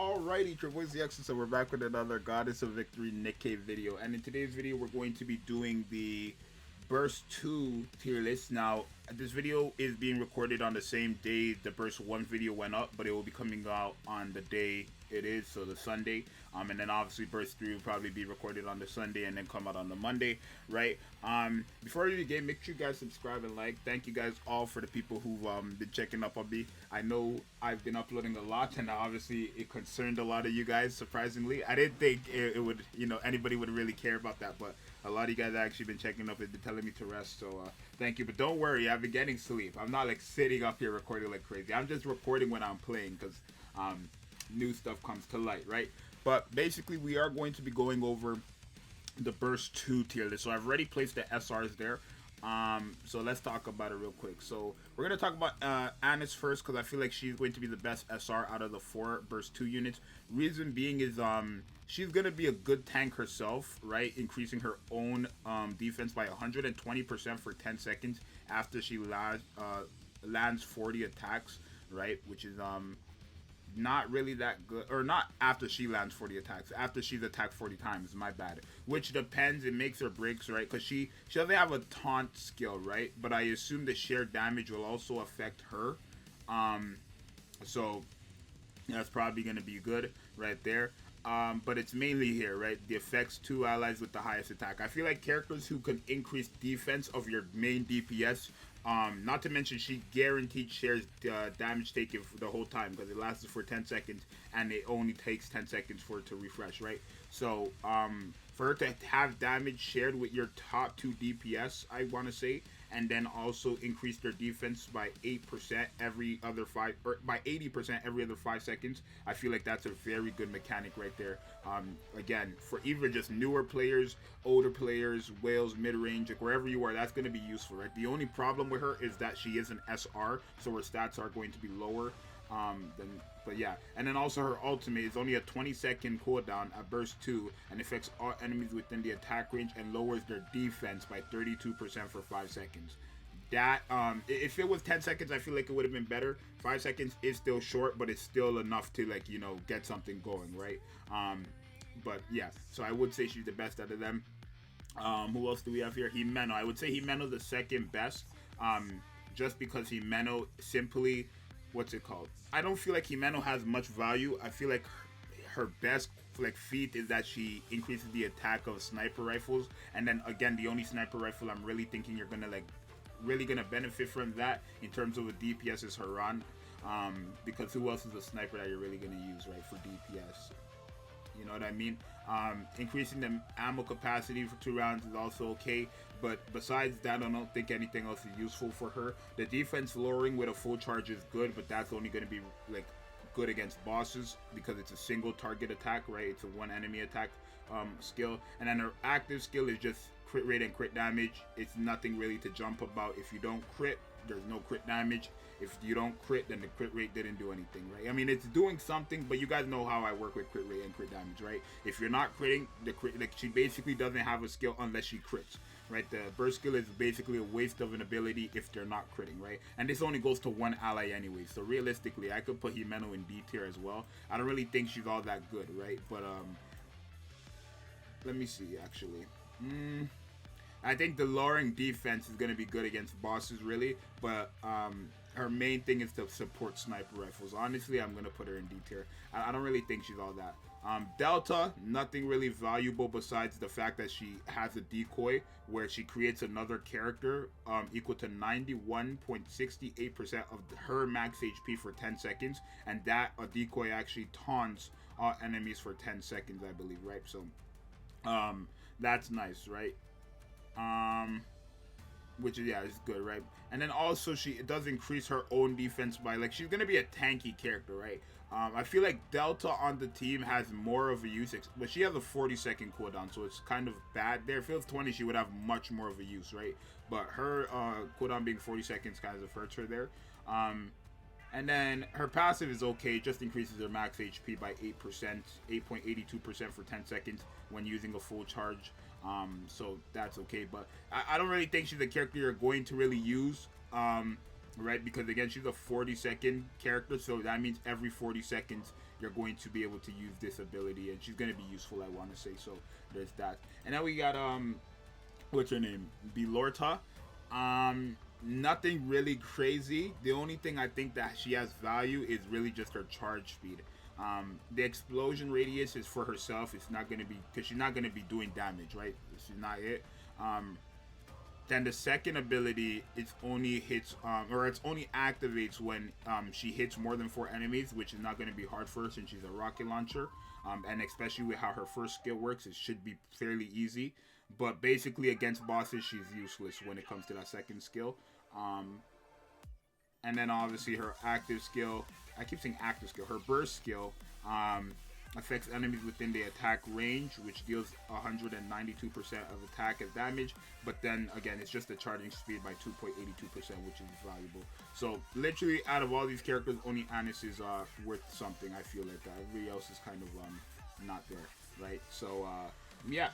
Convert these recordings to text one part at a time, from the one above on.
Alrighty, Quency, so we're back with another Goddess of Victory Nikke video, and in today's video we're going to be doing the Burst 2 tier list. Now, this video is being recorded on the same day the Burst 1 video went up, but it will be coming out on the day it is, so the Sunday. And then obviously Burst 3 will probably be recorded on the Sunday and then come out on the Monday, right? Before we begin, make sure you guys subscribe and like. Thank you guys all for the people who've been checking up on me. I know I've been uploading a lot, and obviously it concerned a lot of you guys, surprisingly. I didn't think it would, anybody would really care about that, but a lot of you guys have actually been checking up and been telling me to rest, so thank you. But don't worry, I've been getting sleep. I'm not like sitting up here recording like crazy. I'm just recording when I'm playing, because new stuff comes to light, right? But basically we are going to be going over the Burst 2 tier list. So I've already placed the SRs there. So let's talk about it real quick. So we're going to talk about Anis first, because I feel like she's going to be the best SR out of the 4 Burst 2 units. Reason being is she's going to be a good tank herself, right? Increasing her own defense by 120% for 10 seconds after she lands 40 attacks, right? Which is not really that good, or not after she lands 40 attacks, after she's attacked 40 times, my bad, which depends. It makes or breaks, right? Because she doesn't have a taunt skill, right? But I assume the shared damage will also affect her, so that's probably going to be good right there. But it's mainly here, right? The effects to allies with the highest attack. I feel like characters who can increase defense of your main DPS, not to mention she guaranteed shares damage taken for the whole time, because it lasts for 10 seconds and it only takes 10 seconds for it to refresh, right? So for her to have damage shared with your top 2 DPS, I want to say, and then also increase their defense by 8% every other 5, or by 80% every other 5 seconds. I feel like that's a very good mechanic right there. Again, for either just newer players, older players, whales, mid-range, like wherever you are, that's going to be useful, right? The only problem with her is that she is an SR, so her stats are going to be lower. But yeah, and then also her ultimate is only a 20-second cooldown at Burst 2 and affects all enemies within the attack range and lowers their defense by 32% for 5 seconds. That if it was 10 seconds, I feel like it would have been better. 5 seconds is still short, but it's still enough to, like, get something going, right? But yeah, so I would say she's the best out of them. Who else do we have here? Himeno. I would say Himeno the second best, just because Himeno simply, what's it called? I don't feel like Himeno has much value. I feel like her best feat is that she increases the attack of sniper rifles, and then again, the only sniper rifle I'm really thinking you're gonna really gonna benefit from that in terms of a DPS is Haran, because who else is a sniper that you're really gonna use, right, for DPS? You know what I mean? Increasing the ammo capacity for 2 rounds is also okay, but besides that, I don't think anything else is useful for her. The defense lowering with a full charge is good, but that's only going to be good against bosses because it's a single target attack, right? It's a one enemy attack skill, and then her active skill is just crit rate and crit damage. It's nothing really to jump about. If you don't crit, there's no crit damage. If you don't crit, then the crit rate didn't do anything, right? I mean, it's doing something, but you guys know how I work with crit rate and crit damage, right? If you're not critting, the crit, she basically doesn't have a skill unless she crits, right? The burst skill is basically a waste of an ability if they're not critting, right? And this only goes to one ally anyway, so realistically, I could put Himeno in D tier as well. I don't really think she's all that good, right? But let me see, actually. I think the lowering defense is going to be good against bosses, really, but her main thing is to support sniper rifles. Honestly, I'm going to put her in D tier. I don't really think she's all that. Delta, nothing really valuable besides the fact that she has a decoy where she creates another character equal to 91.68% of her max HP for 10 seconds, and that a decoy actually taunts all enemies for 10 seconds, I believe, right? So that's nice, right? Which is, yeah, is good, right? And then also it does increase her own defense by, she's gonna be a tanky character, right? I feel like Delta on the team has more of a use, but she has a 40-second cooldown, so it's kind of bad there. If it was 20, she would have much more of a use, right? But her cooldown being 40 seconds kind of hurts her there. And then her passive is okay, it just increases her max HP by 8%, 8.82% for 10 seconds when using a full charge. So that's okay, but I don't really think she's a character you're going to really use, right? Because again, she's a 40-second character, so that means every 40 seconds you're going to be able to use this ability, and she's going to be useful, I want to say. So there's that. And then we got what's her name, Belorta. Nothing really crazy. The only thing I think that she has value is really just her charge speed. The explosion radius is for herself. It's not going to be, because she's not going to be doing damage, right? This is not it. Then the second ability, it's only hits, or it's only activates when she hits more than 4 enemies, which is not going to be hard for her since she's a rocket launcher. And especially with how her first skill works, it should be fairly easy. But basically against bosses, she's useless when it comes to that second skill. And then obviously her active skill, I keep saying active skill, her burst skill affects enemies within the attack range, which deals 192% of attack as damage. But then again, it's just the charging speed by 2.82%, which is valuable. So literally out of all these characters, only Anis is worth something. I feel like that. Everybody else is kind of not there, right? So yeah.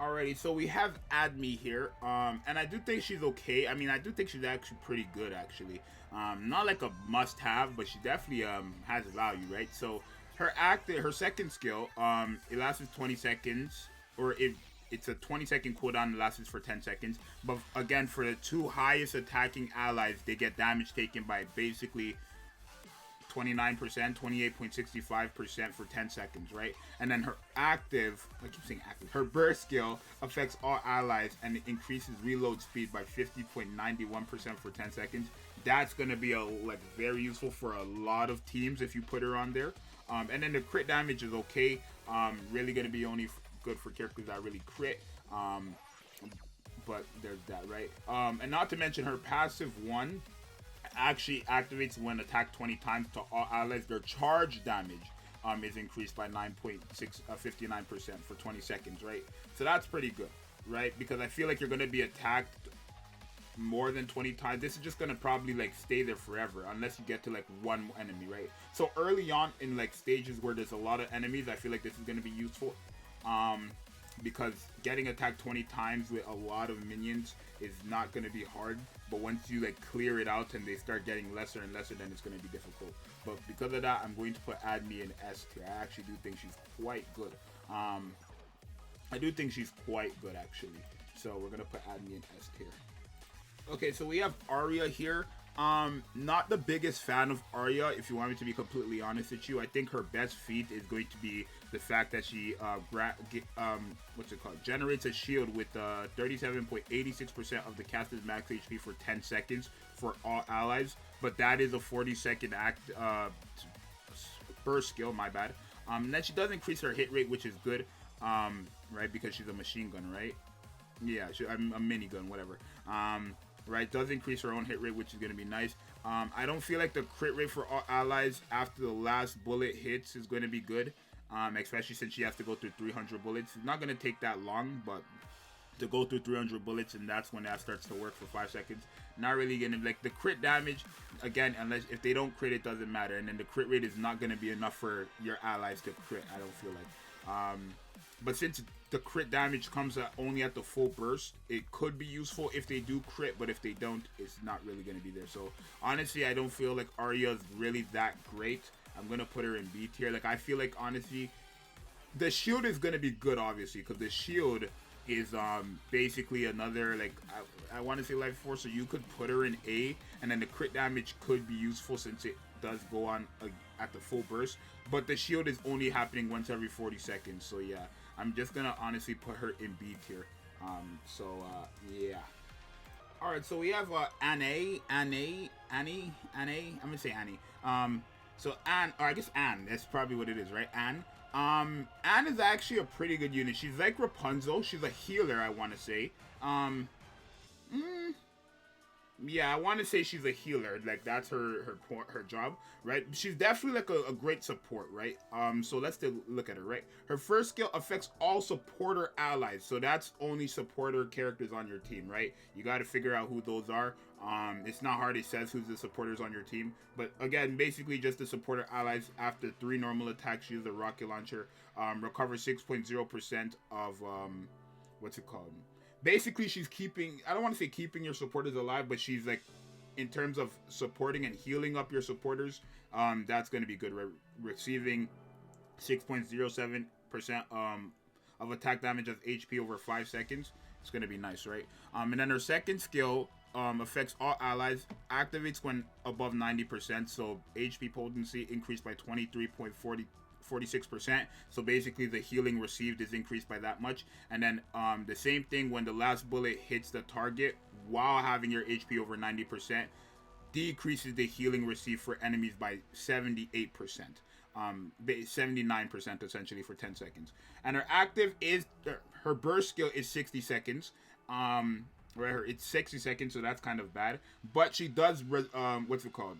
Alrighty, so we have Admi here, and I do think she's okay. I mean, I do think she's actually pretty good, actually. Not like a must-have, but she definitely has value, right? So her second skill, it lasts 20 seconds, or it's a 20-second cooldown that lasts for 10 seconds. But again, for the 2 highest attacking allies, they get damage taken by basically 29%, 28.65% for 10 seconds, right? And then her active, I keep saying active, her burst skill affects all allies and it increases reload speed by 50.91% for 10 seconds. That's going to be very useful for a lot of teams if you put her on there. And then the crit damage is okay. Really going to be only good for characters that really crit. But there's that, right? And not to mention her passive 1 actually activates when attacked 20 times to all allies. Their charge damage is increased by 9.59% for 20 seconds, right? So that's pretty good, right? Because I feel like you're going to be attacked more than 20 times. This is just going to probably stay there forever unless you get to 1 enemy, right? So early on in stages where there's a lot of enemies, I feel like this is going to be useful. Because getting attacked 20 times with a lot of minions is not going to be hard, but once you clear it out and they start getting lesser and lesser, then it's going to be difficult. But because of that, I'm going to put Admi in S tier. I actually do think she's quite good. I do think she's quite good, actually. So we're going to put Admi in S tier. Okay, so we have Aria here. Not the biggest fan of Aria, if you want me to be completely honest with you. I think her best feat is going to be the fact that she generates a shield with 37.86% of the caster's max HP for 10 seconds for all allies. But that is a 40-second burst skill, my bad. And then she does increase her hit rate, which is good, right? Because she's a machine gun, right? Yeah, a minigun, whatever. Right, does increase her own hit rate, which is going to be nice. I don't feel like the crit rate for all allies after the last bullet hits is going to be good, especially since she has to go through 300 bullets. It's not going to take that long, but to go through 300 bullets, and that's when that starts to work for 5 seconds. Not really going to, the crit damage, again, unless if they don't crit, it doesn't matter. And then the crit rate is not going to be enough for your allies to crit, I don't feel like. But since the crit damage comes only at the full burst, it could be useful if they do crit, but if they don't, it's not really going to be there. So honestly, I don't feel like Aria is really that great. I'm going to put her in B tier. I feel like, honestly, the shield is going to be good, obviously, because the shield is basically another, I want to say life force, so you could put her in A, and then the crit damage could be useful since it does go on at the full burst, but the shield is only happening once every 40 seconds, so yeah. I'm just gonna honestly put her in B tier. Yeah. Alright, so we have Annie. I'm gonna say Annie. So Anne, or I guess Anne, that's probably what it is, right? Anne. Anne is actually a pretty good unit. She's like Rapunzel. She's a healer, I wanna say. Yeah, I want to say she's a healer. That's her job, right? She's definitely a great support, right? So let's look at her, right? Her first skill affects all supporter allies. So that's only supporter characters on your team, right? You got to figure out who those are. It's not hard. It says who's the supporters on your team. But again, basically just the supporter allies. After 3 normal attacks, she uses a rocket launcher. Recovers 6.0% of, what's it called? Basically, she's keeping, I don't want to say keeping your supporters alive, but she's in terms of supporting and healing up your supporters, that's going to be good. Receiving 6.07% of attack damage as HP over 5 seconds. It's going to be nice, right? And then her second skill affects all allies, activates when above 90%, so HP potency increased by 23.46%. So basically the healing received is increased by that much. And then the same thing when the last bullet hits the target while having your HP over 90%, decreases the healing received for enemies by 78%. 79% essentially for 10 seconds. And her active is her burst skill is 60 seconds. Right, it's 60 seconds, so that's kind of bad. But she does what's it called?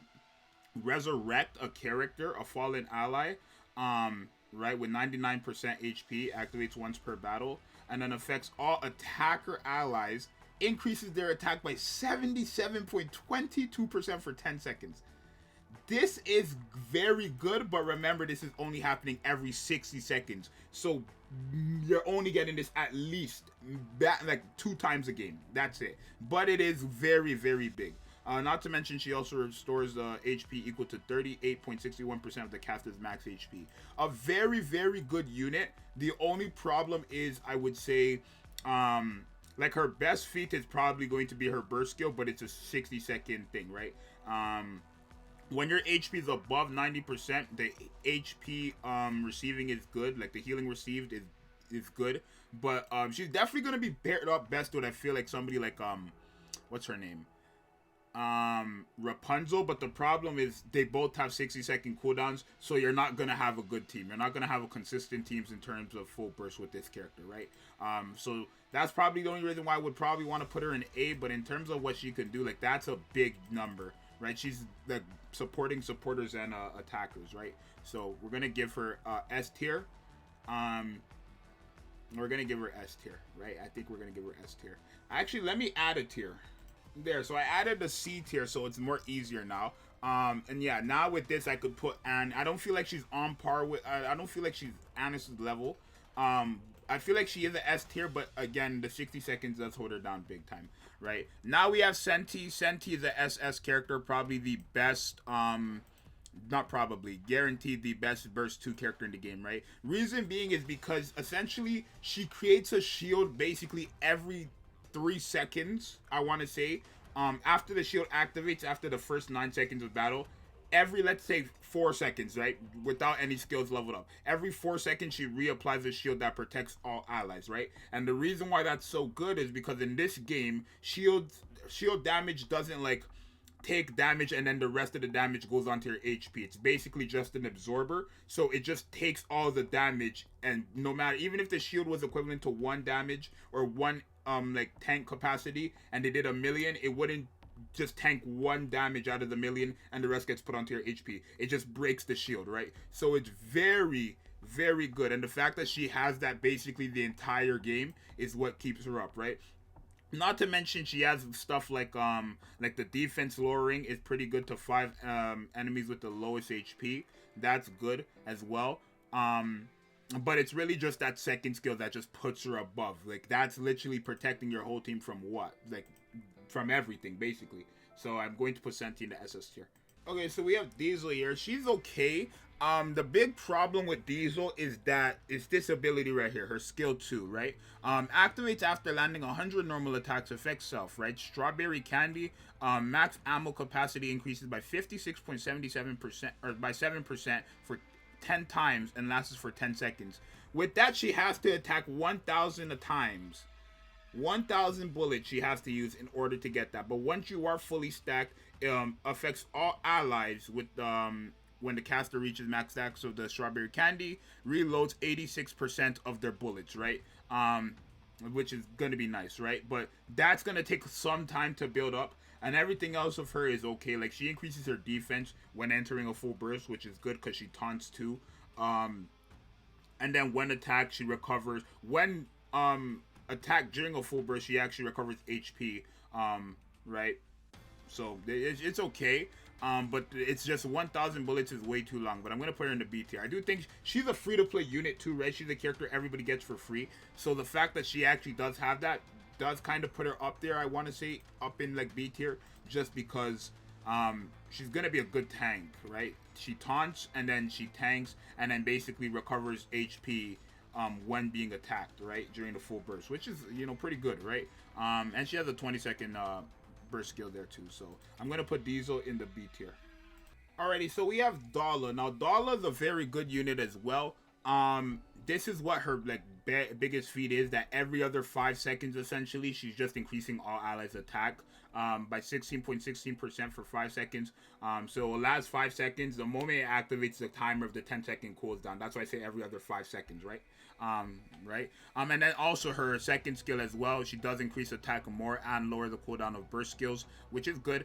Resurrect a character, a fallen ally. Right, with 99% HP, activates once per battle, and then affects all attacker allies. Increases their attack by 77.22% for 10 seconds. This is very good, but remember, this is only happening every 60 seconds. So you're only getting this at least like 2 times a game. That's it. But it is very, very big. Not to mention, she also restores HP equal to 38.61% of the caster's max HP. A very, very good unit. The only problem is, I would say, like her best feat is probably going to be her burst skill, but it's a 60-second thing, right? When your HP is above 90%, the HP receiving is good. Like the healing received is good. But she's definitely gonna be paired up best with, I feel like, somebody like what's her name? Rapunzel. But the problem is they both have 60-second cooldowns, so you're not gonna have a good team. You're not gonna have a consistent teams in terms of full burst with this character, right? So that's probably the only reason why I would probably want to put her in A. But in terms of what she can do, like, that's a big number. Right, she's like supporting supporters and attackers, right? So we're gonna give her S tier. We're gonna give her S tier, right? I think we're gonna give her S tier. Actually, let me add a tier there. So I added the C tier, so it's more easier now. And yeah, now with this, I could put Anne. I don't feel like she's on par with. I don't feel like she's Anna's level. I feel like she is an S tier, but again, the 60 seconds does hold her down big time. Right, now we have Centi. Centi is a SS character, probably the best, not probably, guaranteed the best burst 2 character in the game, right? Reason being is because essentially she creates a shield basically every 3 seconds, I want to say. After the shield activates, after the first 9 seconds of battle, every, let's say, 4 seconds, right, without any skills leveled up, every 4 seconds she reapplies a shield that protects all allies, right? And the reason why that's so good is because in this game, shield damage doesn't like take damage and then the rest of the damage goes onto your HP. It's basically just an absorber, so it just takes all the damage, and no matter, even if the shield was equivalent to 1 damage or 1 like tank capacity and they did 1,000,000, it wouldn't just tank 1 damage out of the 1,000,000 and the rest gets put onto your HP. It just breaks the shield, right? So it's very, very good. And the fact that she has that basically the entire game is what keeps her up, right? Not to mention she has stuff like the defense lowering is pretty good to 5 enemies with the lowest HP. That's good as well. But it's really just that second skill that just puts her above. Like, that's literally protecting your whole team from what? Like, from everything, basically. So I'm going to put Centi in the SS tier. Okay, so we have Diesel here. She's okay. The big problem with Diesel is this ability right here, her skill 2, right? Activates after landing 100 normal attacks, affects self, right? Strawberry Candy, max ammo capacity increases by 56.77%, or by 7% for 10 times and lasts for 10 seconds. With that, she has to attack 1,000 times. 1,000 bullets she has to use in order to get that. But once you are fully stacked, affects all allies with when the caster reaches max stack. So the Strawberry Candy reloads 86% of their bullets, right? Which is gonna be nice, right? But that's gonna take some time to build up. And everything else of her is okay. Like, she increases her defense when entering a full burst, which is good because she taunts too. And then when attacked, she recovers. When attack during a full burst, she actually recovers HP, right? So it's okay, but it's just 1,000 bullets is way too long. But I'm gonna put her in the B tier. I do think she's a free to play unit too, right? She's a character everybody gets for free, so the fact that she actually does have that does kind of put her up there, I want to say, up in like B tier, just because she's going to be a good tank, right? She taunts, and then she tanks, and then basically recovers HP when being attacked, right, during the full burst, which is, you know, pretty good, right? And she has a 20-second burst skill there too, so I'm going to put Diesel in the B tier. Alrighty, so we have Dolla. Now, Dolla's a very good unit as well. This is what her like biggest feat is, that every other 5 seconds essentially she's just increasing all allies attack by 16.16% for 5 seconds. So it will last 5 seconds. The moment it activates, the timer of the 10-second cooldown. That's why I say every other 5 seconds, right? And then also her second skill as well, she does increase attack more and lower the cooldown of burst skills, which is good.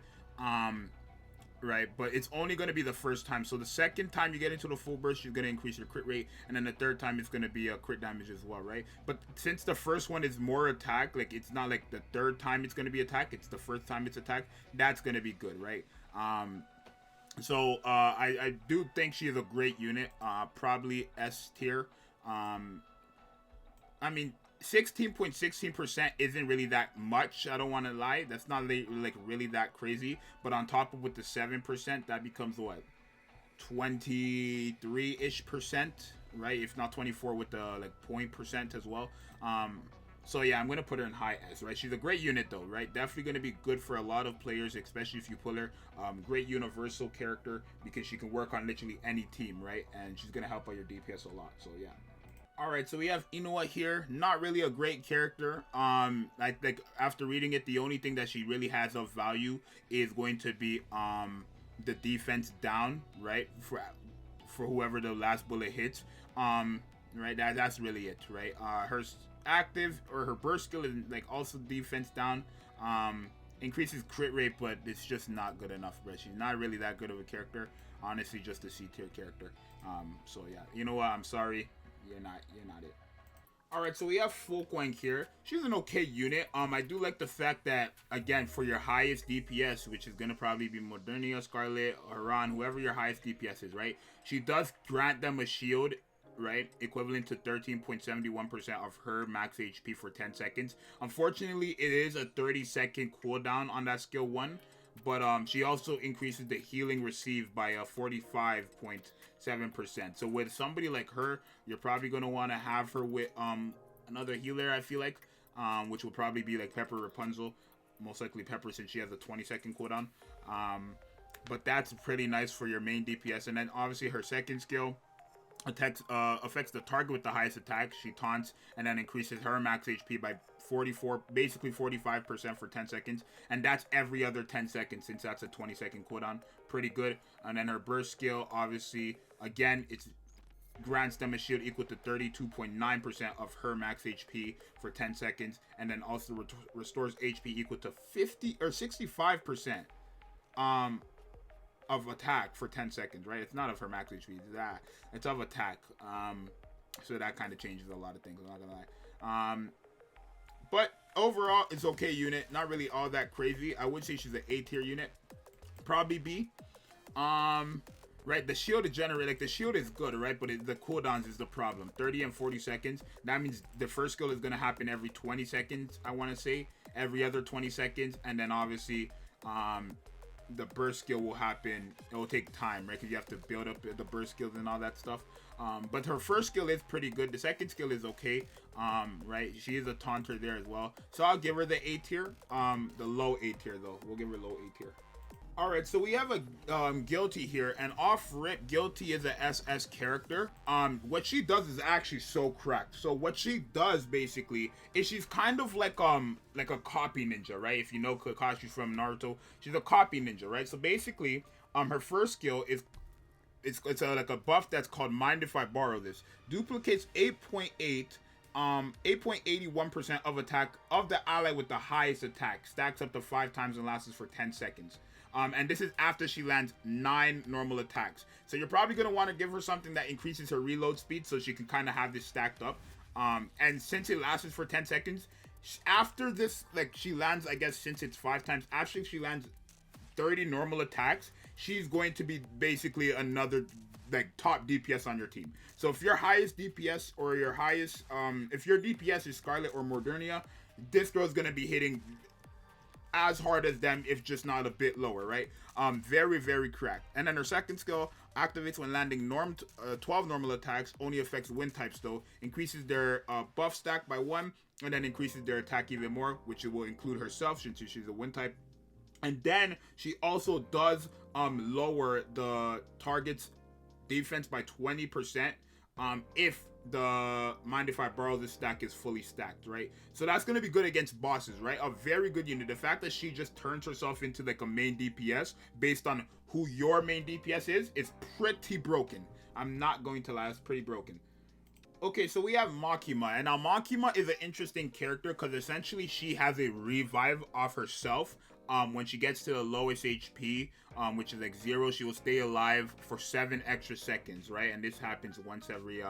Right, but it's only going to be the first time. So the second time you get into the full burst, you're going to increase your crit rate, and then the third time it's going to be a crit damage as well, right? But since the first one is more attack, like it's not like the third time it's going to be attack, it's the first time it's attack, that's going to be good, right? I do think she is a great unit, probably S tier. I mean, 16.16% isn't really that much, I don't want to lie. That's not like really that crazy, but on top of with the 7%, that becomes what, 23-ish percent, right? If not 24 with the like 0% as well. So yeah, I'm gonna put her in high S, right? She's a great unit though, right? Definitely gonna be good for a lot of players, especially if you pull her. Great universal character because she can work on literally any team, right? And she's gonna help out your DPS a lot, so yeah. Alright, so we have Eunhwa here. Not really a great character. I think after reading it, the only thing that she really has of value is going to be the defense down, right? For whoever the last bullet hits. Right, that's really it, right? Her active or her burst skill is like also defense down. Increases crit rate, but it's just not good enough, bro. She's not really that good of a character. Honestly, just a C tier character. So yeah, you know what? I'm sorry. You're not it. Alright, so we have Folkwang here. She's an okay unit. I do like the fact that, again, for your highest DPS, which is gonna probably be Modernia, Scarlet, Haran, whoever your highest DPS is, right? She does grant them a shield, right? Equivalent to 13.71% of her max HP for 10 seconds. Unfortunately, it is a 30-second cooldown on that skill 1. But she also increases the healing received by a 45.7%. So with somebody like her, you're probably going to want to have her with another healer, I feel like, which will probably be like Pepper Rapunzel. Most likely Pepper, since she has a 20-second cooldown. But that's pretty nice for your main DPS. And then obviously her second skill affects the target with the highest attack. She taunts and then increases her max HP by 45% for 10 seconds, and that's every other 10 seconds since that's a 20-second cooldown. Pretty good. And then her burst skill, obviously, again, it's grants them a shield equal to 32.9% of her max HP for 10 seconds, and then also restores HP equal to 50 or 65% of attack for 10 seconds, right? It's not of her max HP, it's of attack. So that kind of changes a lot of things, I'm not gonna lie. But overall, it's okay unit. Not really all that crazy. I would say she's an A tier unit. Probably B. Right, the shield is like the shield is good, right? But the cooldowns is the problem. 30 and 40 seconds. That means the first skill is gonna happen every 20 seconds, I wanna say. Every other 20 seconds. And then obviously, the burst skill will happen. It will take time, right? Because you have to build up the burst skills and all that stuff. But her first skill is pretty good. The second skill is okay. Right? She is a taunter there as well. So I'll give her the A tier. The low A tier though. We'll give her low A tier. Alright, so we have a Guilty here, and off rip, Guilty is a SS character. What she does is actually so cracked. So what she does basically is she's kind of like a copy ninja, right? If you know Kakashi from Naruto, she's a copy ninja, right? So basically, her first skill is like a buff that's called Mind If I Borrow This. Duplicates 8.81% of attack of the ally with the highest attack. Stacks up to 5 times and lasts for 10 seconds. And this is after she lands 9 normal attacks. So you're probably going to want to give her something that increases her reload speed so she can kind of have this stacked up. And since it lasts for 10 seconds, after this, like she lands, I guess since it's 5 times, after she lands 30 normal attacks, she's going to be basically another like top DPS on your team. So if your highest DPS or your highest, if your DPS is Scarlet or Modernia, this girl's gonna be hitting as hard as them, if just not a bit lower, right? Very, very cracked. And then her second skill activates when landing 12 normal attacks, only affects wind types though, increases their buff stack by 1, and then increases their attack even more, which will include herself since she's a wind type. And then she also does lower the target's defense by 20% if the mind if I borrow this stack is fully stacked, right? So that's going to be good against bosses, right? A very good unit. The fact that she just turns herself into like a main DPS based on who your main DPS is pretty broken. I'm not going to lie, it's pretty broken. Okay, so we have Makima, and now Makima is an interesting character because essentially she has a revive off herself. When she gets to the lowest HP, which is like 0, she will stay alive for 7 extra seconds, right? And this happens once every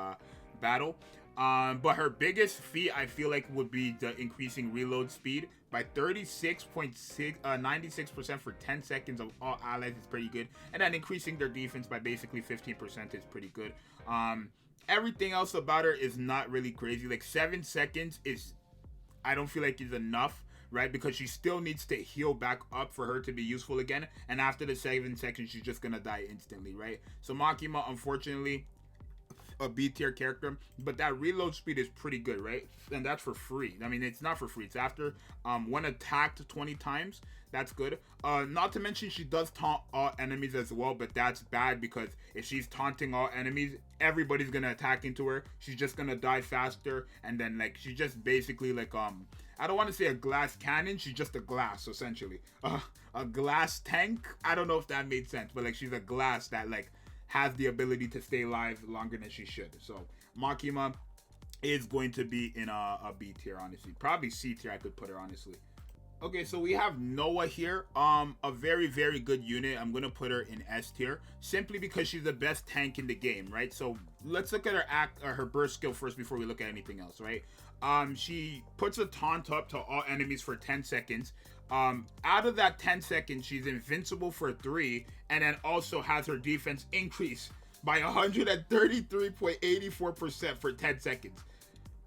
battle. But her biggest feat, I feel like, would be the increasing reload speed by 96% for 10 seconds of all allies is pretty good. And then increasing their defense by basically 15% is pretty good. Everything else about her is not really crazy. Like 7 seconds is, I don't feel like is enough, right? Because she still needs to heal back up for her to be useful again. And after the 7 seconds, she's just gonna die instantly, right? So Makima, unfortunately, a B tier character, but that reload speed is pretty good, right? And that's for free. I mean, it's not for free. It's after when attacked 20 times. That's good. Not to mention she does taunt all enemies as well, but that's bad because if she's taunting all enemies, everybody's gonna attack into her. She's just gonna die faster, and then like she's just basically like I don't want to say a glass cannon. She's just a glass essentially. A glass tank. I don't know if that made sense, but like she's a glass that like has the ability to stay alive longer than she should. So Makima is going to be in a B tier, honestly. Probably C tier I could put her, honestly. Okay, so we have Noah here. A very, very good unit. I'm gonna put her in S tier simply because she's the best tank in the game, right? So let's look at her burst skill first before we look at anything else, right? She puts a taunt up to all enemies for 10 seconds. Out of that 10 seconds, she's invincible for 3, and then also has her defense increase by 133.84% for 10 seconds.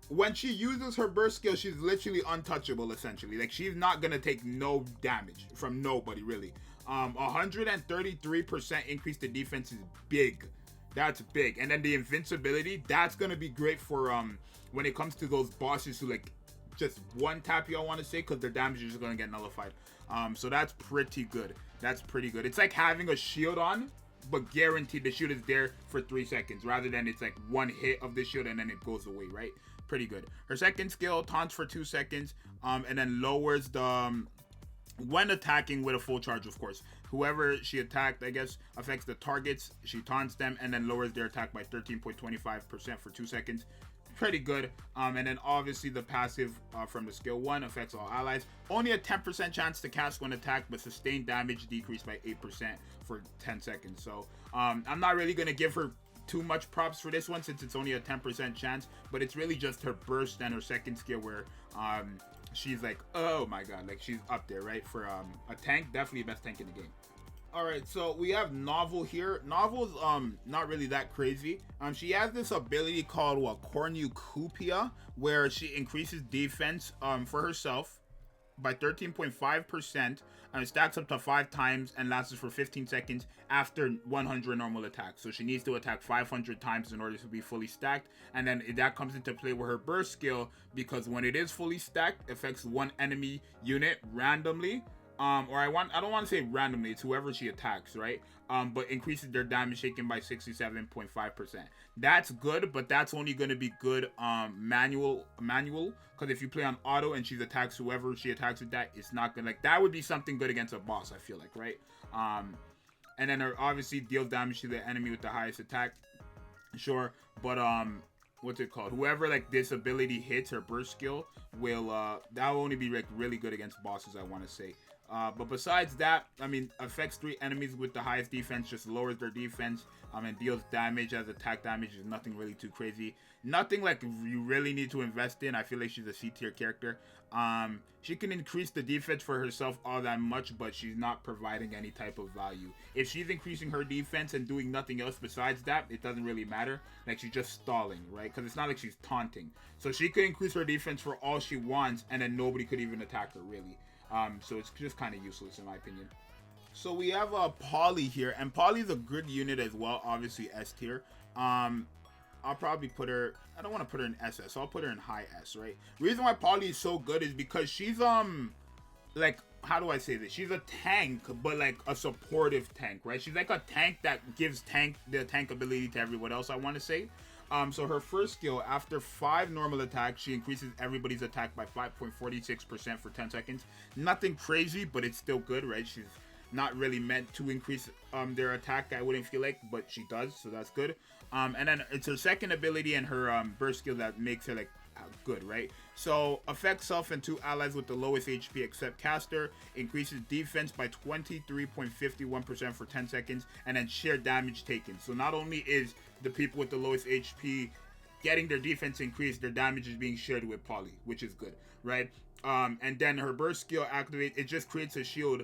When she uses her burst skill, she's literally untouchable, essentially. Like, she's not gonna take no damage from nobody, really. 133% increase to defense is big. That's big. And then the invincibility, that's gonna be great for when it comes to those bosses who like just one tap you, I want to say, because their damage is just gonna get nullified. So that's pretty good. That's pretty good. It's like having a shield on, but guaranteed the shield is there for 3 seconds, rather than it's like one hit of the shield and then it goes away, right? Pretty good. Her second skill, taunts for 2 seconds, and then lowers the when attacking with a full charge, of course. Whoever she attacked, I guess, affects the targets. She taunts them and then lowers their attack by 13.25% for 2 seconds. Pretty good. And then obviously the passive from the skill 1 affects all allies. Only a 10% chance to cast when attacked, but sustained damage decreased by 8% for 10 seconds. So I'm not really going to give her too much props for this one since it's only a 10% chance, but it's really just her burst and her second skill where she's like, oh my god, like she's up there, right? For a tank, definitely the best tank in the game. Alright, so we have Novel here. Novel's not really that crazy. She has this ability called Cornucopia, where she increases defense for herself by 13.5%, and it stacks up to 5 times and lasts for 15 seconds after 100 normal attacks. So she needs to attack 500 times in order to be fully stacked, and then that comes into play with her burst skill, because when it is fully stacked, it affects one enemy unit randomly. I don't want to say randomly, it's whoever she attacks, right? But increases their damage taken by 67.5%. That's good, but that's only going to be good manual, because if you play on auto and she attacks whoever she attacks with that, it's not gonna, like, that would be something good against a boss, I feel like, right? And then obviously deals damage to the enemy with the highest attack, sure, but what's it called, whoever like this ability hits, her burst skill will that will only be like really good against bosses, I want to say. But besides that, I mean, affects 3 enemies with the highest defense, just lowers their defense, and deals damage as attack damage. Is nothing really too crazy. Nothing like you really need to invest in. I feel like she's a C tier character. She can increase the defense for herself all that much, but she's not providing any type of value. If she's increasing her defense and doing nothing else besides that, it doesn't really matter. Like, she's just stalling, right? Because it's not like she's taunting. So she could increase her defense for all she wants, and then nobody could even attack her, really. So it's just kind of useless in my opinion. So we have Poli here, and Poli's a good unit as well, obviously S tier. I'll probably put her, I don't want to put her in SS, so I'll put her in high S, right? The reason why Poli is so good is because she's, like, how do I say this? She's a tank, but like a supportive tank, right? She's like a tank that gives the tank ability to everyone else, I want to say. So her first skill, after 5 normal attacks, she increases everybody's attack by 5.46% for 10 seconds. Nothing crazy, but it's still good, right? She's not really meant to increase their attack, I wouldn't feel like, but she does, so that's good. And then it's her second ability and her burst skill that makes her like good, right? So affects self and 2 allies with the lowest HP except caster, increases defense by 23.51% for 10 seconds, and then sheer damage taken. So not only is the people with the lowest HP getting their defense increased, their damage is being shared with Poli, which is good, right? And then her burst skill activates, it just creates a shield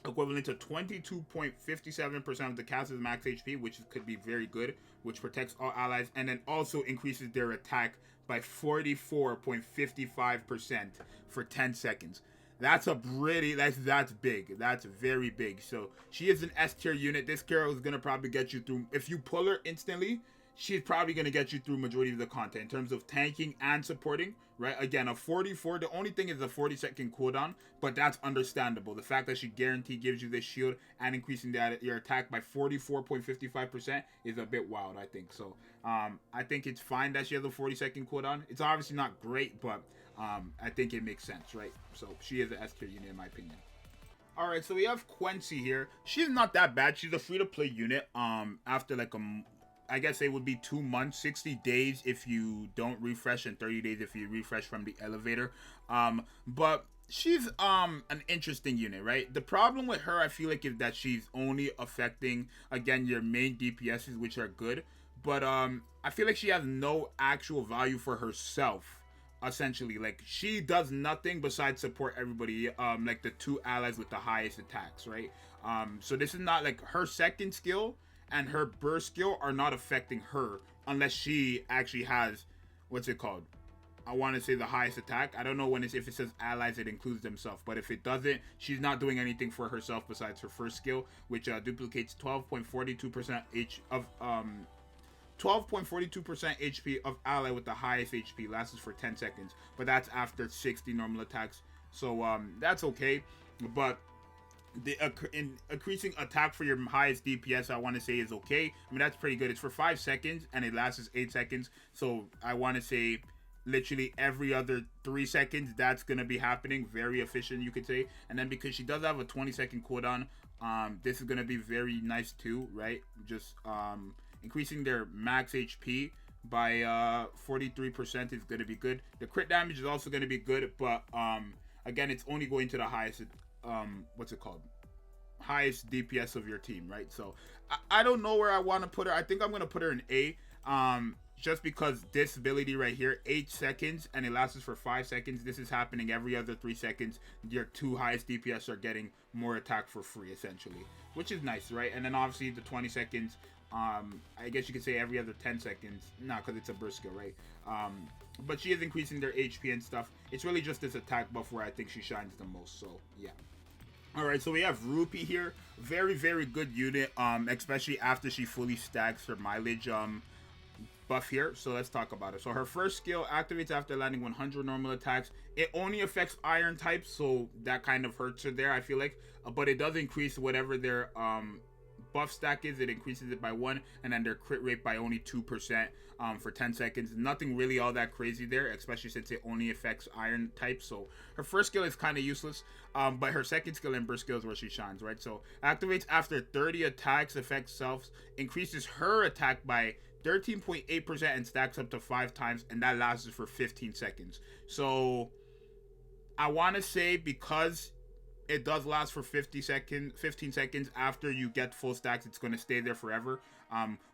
equivalent to 22.57% of the caster's max HP, which could be very good, which protects all allies, and then also increases their attack by 44.55% for 10 seconds. That's a pretty, that's big. That's very big. So she is an S tier unit. This girl is gonna probably get you through, if you pull her instantly, she's probably going to get you through majority of the content in terms of tanking and supporting, right? Again, a 44, the only thing is a 40-second cooldown, but that's understandable. The fact that she guaranteed gives you this shield and increasing your attack by 44.55% is a bit wild, I think. So, I think it's fine that she has a 40-second cooldown. It's obviously not great, but I think it makes sense, right? So, she is an S tier unit in my opinion. Alright, so we have Quency here. She's not that bad. She's a free-to-play unit. After like I guess it would be 2 months, 60 days if you don't refresh, and 30 days if you refresh from the elevator. But she's an interesting unit, right? The problem with her, I feel like, is that she's only affecting, again, your main DPSs, which are good. But I feel like she has no actual value for herself, essentially. Like, she does nothing besides support everybody, like the 2 allies with the highest attacks, right? So this is not like her second skill and her burst skill are not affecting her unless she actually has, what's it called? I want to say the highest attack. I don't know if it says allies, it includes themselves. But if it doesn't, she's not doing anything for herself besides her first skill, which duplicates 12.42% HP of ally with the highest HP. Lasts for 10 seconds. But that's after 60 normal attacks. So that's okay. But the increasing attack for your highest DPS, I want to say, is okay. I mean, that's pretty good. It's for 5 seconds and it lasts 8 seconds. So I want to say literally every other 3 seconds that's going to be happening. Very efficient, you could say. And then because she does have a 20-second cooldown, this is going to be very nice too, right? Just increasing their max HP by 43% is going to be good. The crit damage is also going to be good, but again, it's only going to the highest what's it called, highest DPS of your team, right? So I don't know where I want to put her. I think I'm going to put her in A, just because this ability right here, 8 seconds and it lasts for 5 seconds. This is happening every other 3 seconds. Your 2 highest DPS are getting more attack for free, essentially, which is nice, right? And then obviously the 20 seconds, I guess you could say every other 10 seconds, not because it's a burst skill, right? But she is increasing their HP and stuff. It's really just this attack buff where I think she shines the most, so yeah. Alright, so we have Rupee here. Very, very good unit, especially after she fully stacks her mileage buff here. So let's talk about it. So her first skill activates after landing 100 normal attacks. It only affects iron types, so that kind of hurts her there, I feel like. But it does increase whatever their buff stack is. It increases it by 1, and then their crit rate by only 2% for 10 seconds. Nothing really all that crazy there, especially since it only affects iron types. So her first skill is kind of useless, but her second skill and burst skill is where she shines, right? So activates after 30 attacks, affects self, increases her attack by 13.8% and stacks up to 5 times, and that lasts for 15 seconds. So I want to say, because It does last for 15 seconds. After you get full stacks, it's going to stay there forever,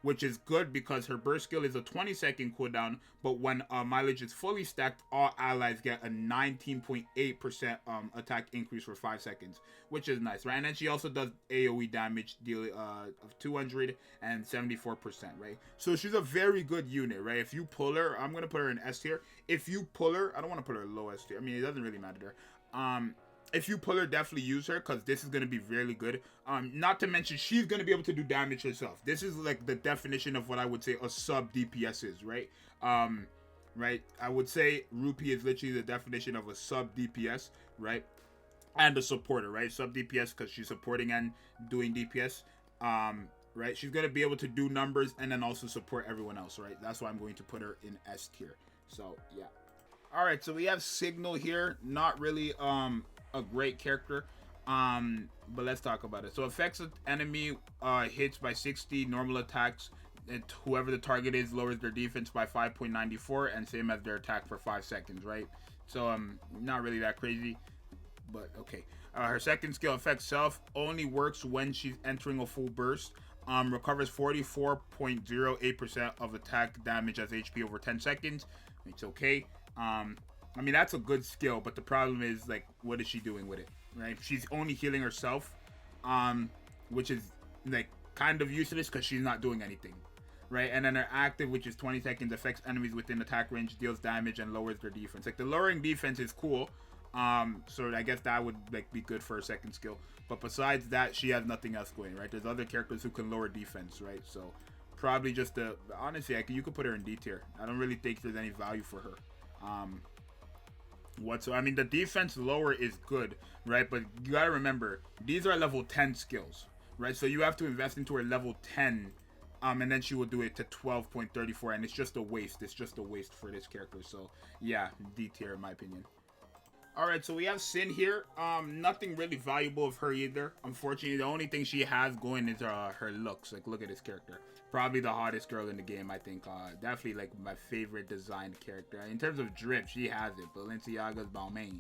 which is good because her burst skill is a 20-second cooldown, but when mileage is fully stacked, all allies get a 19.8% attack increase for 5 seconds, which is nice, right? And then she also does AoE damage deal of 274%, right? So she's a very good unit, right? If you pull her, I'm going to put her in S tier. If you pull her, I don't want to put her low S tier. I mean, it doesn't really matter there. If you pull her, definitely use her because this is going to be really good. Not to mention, she's going to be able to do damage herself. This is like the definition of what I would say a sub DPS is, right? Right? I would say Rupee is literally the definition of a sub DPS, right? And a supporter, right? Sub DPS because she's supporting and doing DPS. Right? She's going to be able to do numbers and then also support everyone else, right? That's why I'm going to put her in S tier. So, yeah. All right, so we have Signal here. Not really a great character, but let's talk about it. So affects an enemy hits by 60 normal attacks, and whoever the target is lowers their defense by 5.94 and same as their attack for 5 seconds, right? So not really that crazy, but okay. Her second skill, affects self, only works when she's entering a full burst. Recovers 44.08% of attack damage as HP over 10 seconds. It's okay. I mean, that's a good skill, but the problem is, like, what is she doing with it, right? She's only healing herself, which is, like, kind of useless because she's not doing anything, right? And then her active, which is 20 seconds, affects enemies within attack range, deals damage, and lowers their defense. Like, the lowering defense is cool, so I guess that would, like, be good for her second skill. But besides that, she has nothing else going, right? There's other characters who can lower defense, right? So, probably just honestly, you could put her in D tier. I don't really think there's any value for her. I mean, the defense lower is good, right? But you gotta remember, these are level 10 skills, right? So you have to invest into her level 10, and then she will do it to 12.34, and it's just a waste. It's just a waste for this character. So yeah, D tier in my opinion. All right, so we have Sin here. Nothing really valuable of her either. Unfortunately, the only thing she has going is her looks. Like, look at this character. Probably the hottest girl in the game, I think. Definitely, like, my favorite designed character. In terms of drip, she has it. Balenciaga's Balmain.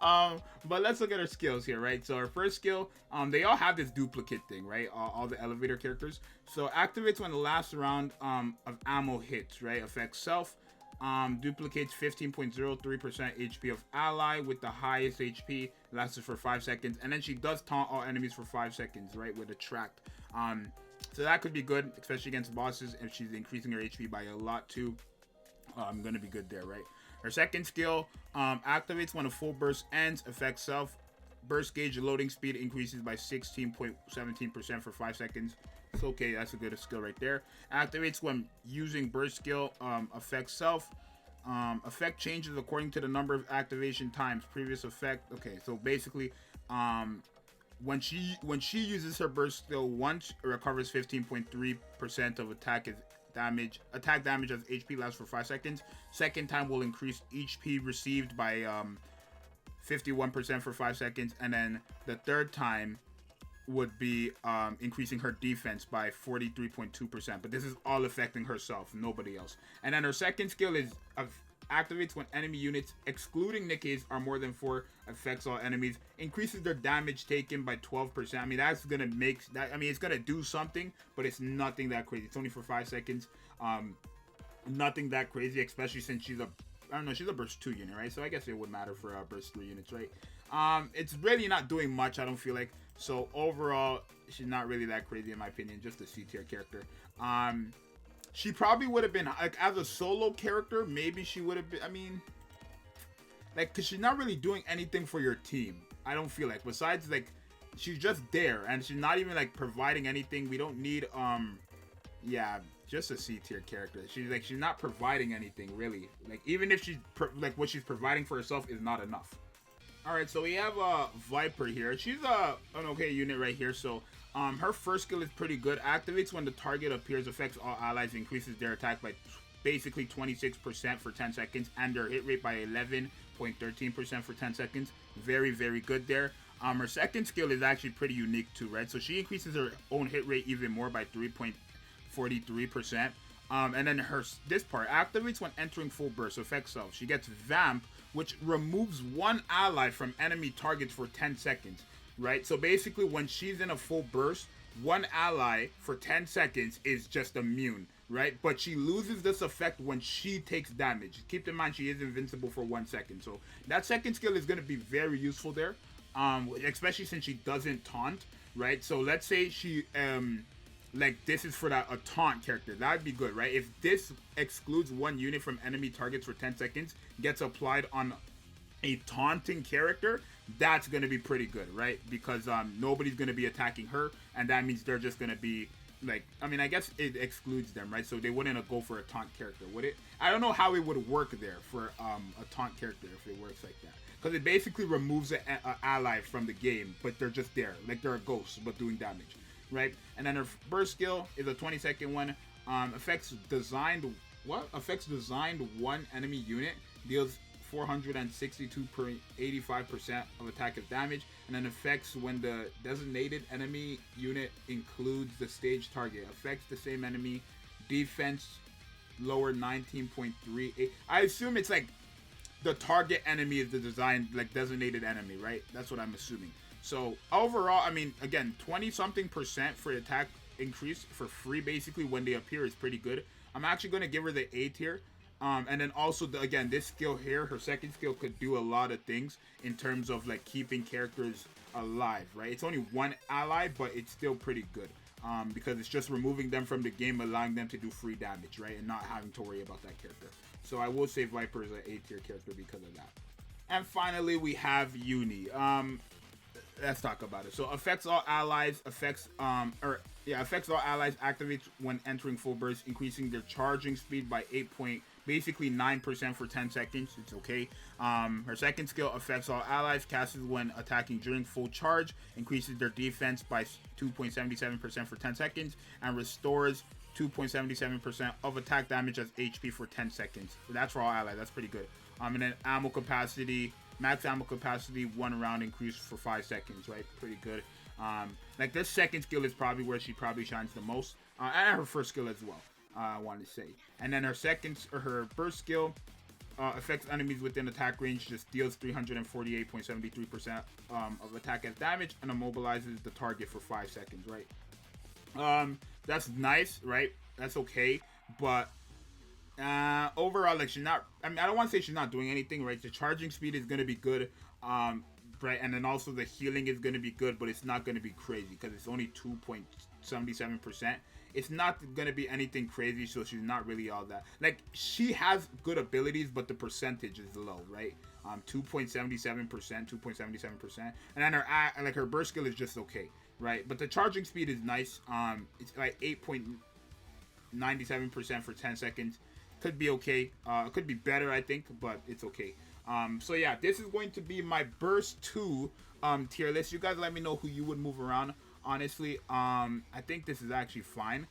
But let's look at her skills here, right? So her first skill, they all have this duplicate thing, right? All the elevator characters. So activates when the last round of ammo hits, right? Affects self. Duplicates 15.03% HP of ally with the highest HP, lasts for 5 seconds, and then she does taunt all enemies for 5 seconds, right, with attract. So that could be good, especially against bosses if she's increasing her HP by a lot too. Gonna be good there, right? Her second skill activates when a full burst ends, affects self. Burst gauge loading speed increases by 16.17% for 5 seconds. It's okay, that's a good skill right there. Activates when using burst skill, affects self. Effect changes according to the number of activation times. Previous effect. Okay, so basically, when she uses her burst skill once, it recovers 15.3% of attack damage as HP lasts for 5 seconds. Second time will increase HP received by 51% for 5 seconds, and then the third time would be increasing her defense by 43.2%, but this is all affecting herself, nobody else. And then her second skill is activates when enemy units excluding Nikke's are more than 4, affects all enemies, increases their damage taken by 12%. I mean, that's gonna make that, I mean, it's gonna do something, but it's nothing that crazy. It's only for 5 seconds. Nothing that crazy, especially since she's a, I don't know, she's a burst 2 unit, right? So I guess it would matter for burst 3 units, right? It's really not doing much, I don't feel like. So overall, she's not really that crazy in my opinion, just a C tier character. She probably would have been, like, as a solo character, maybe she would have been, I mean, like, because she's not really doing anything for your team, I don't feel like. Besides, like, she's just there, and she's not even, like, providing anything. We don't need, yeah, just a C tier character. She's not providing anything, really. Like, even if she's, like, what she's providing for herself is not enough. Alright, so we have Viper here. She's an okay unit right here. So her first skill is pretty good. Activates when the target appears, affects all allies, increases their attack by basically 26% for 10 seconds, and their hit rate by 11.13% for 10 seconds. Very, very good there. Her second skill is actually pretty unique too, right? So she increases her own hit rate even more by 3.43%. And then this part activates when entering full burst. Effect self. She gets Vamp, which removes one ally from enemy targets for 10 seconds. Right? So basically, when she's in a full burst, one ally for 10 seconds is just immune. Right? But she loses this effect when she takes damage. Keep in mind, she is invincible for 1 second. So that second skill is going to be very useful there. Especially since she doesn't taunt. Right? So let's say she... like this is for a taunt character. That would be good, right? If this excludes one unit from enemy targets for 10 seconds, gets applied on a taunting character, that's going to be pretty good, right? Because nobody's going to be attacking her, and that means they're just going to be like, I mean, I guess it excludes them, right? So they wouldn't go for a taunt character, would it? I don't know how it would work there for a taunt character if it works like that. Because it basically removes an ally from the game, but they're just there. Like they're a ghost, but doing damage. Right, and then her burst skill is a 20-second one. Affects designed one enemy unit, deals 462.85% of attack of damage, and then affects when the designated enemy unit includes the stage target. Affects the same enemy, defense lower 19.38. I assume it's like the target enemy is the designated enemy, right? That's what I'm assuming. So overall, I mean, again, 20-something% for attack increase for free, basically, when they appear is pretty good. I'm actually going to give her the A tier. And then also, again, this skill here, her second skill could do a lot of things in terms of, like, keeping characters alive, right? It's only one ally, but it's still pretty good. Because it's just removing them from the game, allowing them to do free damage, right? And not having to worry about that character. So I will say Viper is an A tier character because of that. And finally, we have Yuni. Let's talk about it. So affects all allies, affects all allies, activates when entering full burst, increasing their charging speed by 9% for 10 seconds. It's okay. Her second skill affects all allies, casts when attacking during full charge, increases their defense by 2.77% for 10 seconds, and restores 2.77% of attack damage as HP for 10 seconds. So that's for all allies. That's pretty good. And then ammo capacity. Max ammo capacity, 1 round increase for 5 seconds, right? Pretty good. Like this second skill is probably where she probably shines the most. And her first skill as well, I want to say. And then her burst skill affects enemies within attack range, just deals 348.73% of attack as damage, and immobilizes the target for 5 seconds, right? That's nice, right? That's okay, but overall, like she's not. I mean, I don't want to say she's not doing anything, right? The charging speed is gonna be good, right? And then also the healing is gonna be good, but it's not gonna be crazy because it's only 2.77%. It's not gonna be anything crazy, so she's not really all that. Like she has good abilities, but the percentage is low, right? 2.77%, and then her burst skill is just okay, right? But the charging speed is nice. It's like 8.97% for 10 seconds. Could be okay. Could be better, I think, but it's okay. So yeah, this is going to be my burst 2 tier list. You guys let me know who you would move around. Honestly, I think this is actually fine.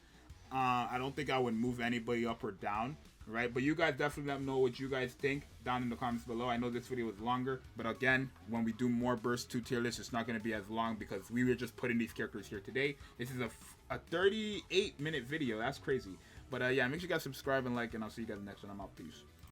I don't think I would move anybody up or down, right? But you guys definitely let me know what you guys think down in the comments below. I know this video was longer, but again, when we do more burst 2 tier lists, it's not going to be as long because we were just putting these characters here today. This is a 38-minute video. That's crazy. But yeah, make sure you guys subscribe and like, and I'll see you guys next one. I'm out. Peace.